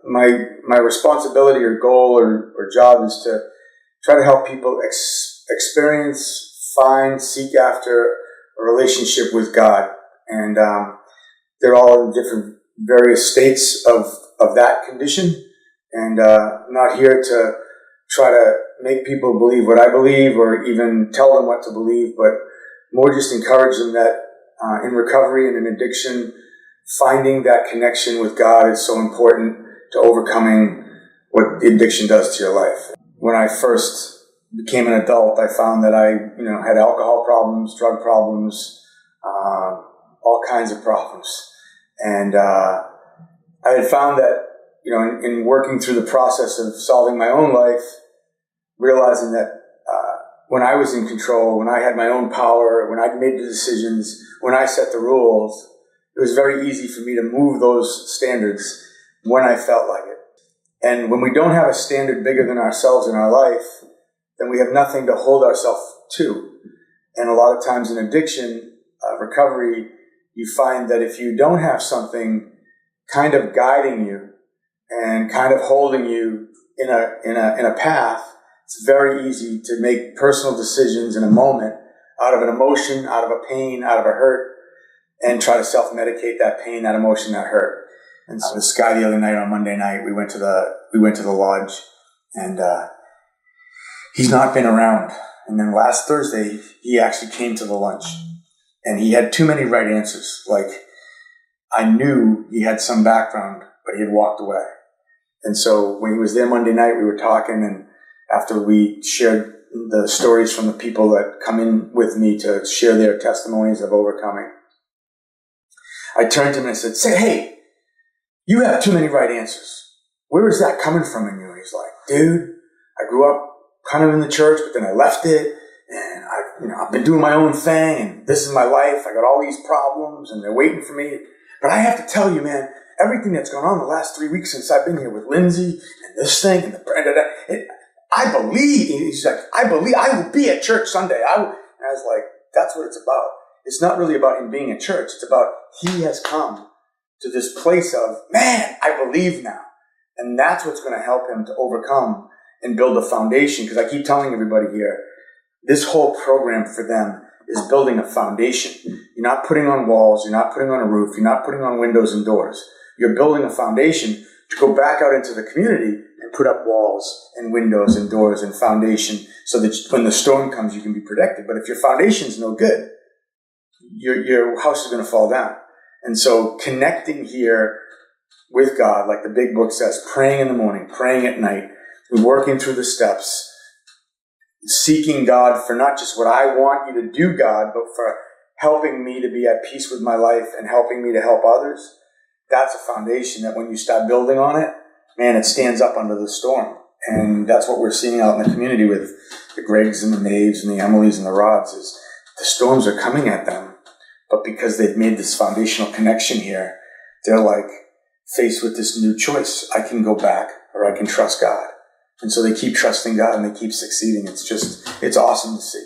my responsibility or goal or job is to try to help people experience, find, seek after a relationship with God. And they're all in different various states of that condition. And not here to try to make people believe what I believe or even tell them what to believe, but more just encourage them that in recovery and in addiction, finding that connection with God is so important to overcoming what the addiction does to your life. When I first became an adult, I found that I, had alcohol problems, drug problems, all kinds of problems. And I had found that, in working through the process of solving my own life, realizing that when I was in control, when I had my own power, when I made the decisions, when I set the rules, it was very easy for me to move those standards when I felt like it. And when we don't have a standard bigger than ourselves in our life, then we have nothing to hold ourselves to. And a lot of times in addiction, recovery, you find that if you don't have something kind of guiding you and kind of holding you in a path, it's very easy to make personal decisions in a moment out of an emotion, out of a pain, out of a hurt, and try to self-medicate that pain, that emotion, that hurt. And so this guy the other night on Monday night, we went to the lodge, and he's not been around. And then last Thursday, he actually came to the lunch, and he had too many right answers. Like, I knew he had some background, but he had walked away. And so when he was there Monday night, we were talking, and after we shared the stories from the people that come in with me to share their testimonies of overcoming, I turned to him and I said, hey, you have too many right answers. Where is that coming from in you? He's like, dude, I grew up kind of in the church, but then I left it, and I've been doing my own thing, and this is my life. I got all these problems, and they're waiting for me. But I have to tell you, man, everything that's gone on the last 3 weeks since I've been here with Lindsay and this thing and I believe. He's like, I believe I will be at church Sunday. And I was like, that's what it's about. It's not really about him being at church. It's about he has come to this place of, man, I believe now. And that's what's going to help him to overcome and build a foundation. Because I keep telling everybody here, this whole program for them is building a foundation. You're not putting on walls. You're not putting on a roof. You're not putting on windows and doors. You're building a foundation to go back out into the community and put up walls and windows and doors and foundation so that when the storm comes, you can be protected. But if your foundation's no good, your house is going to fall down. And so connecting here with God, like the big book says, praying in the morning, praying at night, working through the steps, seeking God for not just what I want you to do, God, but for helping me to be at peace with my life and helping me to help others. That's a foundation that when you start building on it, man, it stands up under the storm. And that's what we're seeing out in the community with the Gregs and the Maves and the Emilys and the Rods is the storms are coming at them. But because they've made this foundational connection here, they're like faced with this new choice. I can go back or I can trust God. And so they keep trusting God and they keep succeeding. It's awesome to see.